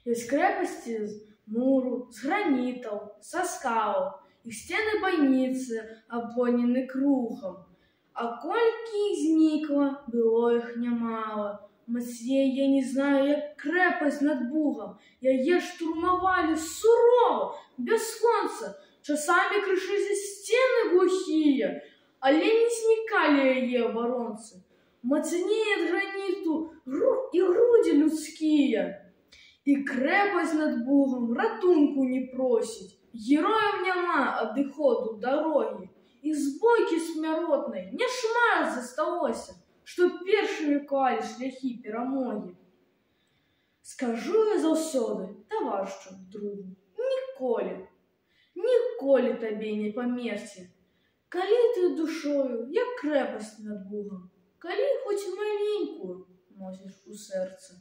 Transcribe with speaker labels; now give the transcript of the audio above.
Speaker 1: Ёсць крэпасці з муру, з гранітаў, са скал, іх сцены байніцы абвонены кругам. А колькі знікла, было іх нямала. Мацней я не знаю, як крэпасць над Бугам. Яе штурмавалі сурова, бясконца. Часамі крышыліся сцены глухія, але не знікалі яе абаронцы. Мацней ад граніту і грудзі людскія. І крэпасць над Бугам ратунку не просіць. Герояў няма адыходу дарогі. І з бойкі смяротнай няшмат засталося, што першымі клалі шляхі перамогі. Скажу я заўсёды, таварышу другу, ніколі табе не памерці. Калі ты душою, як крэпасць над Бугам, калі хоць маленькую носіш у сэрцы.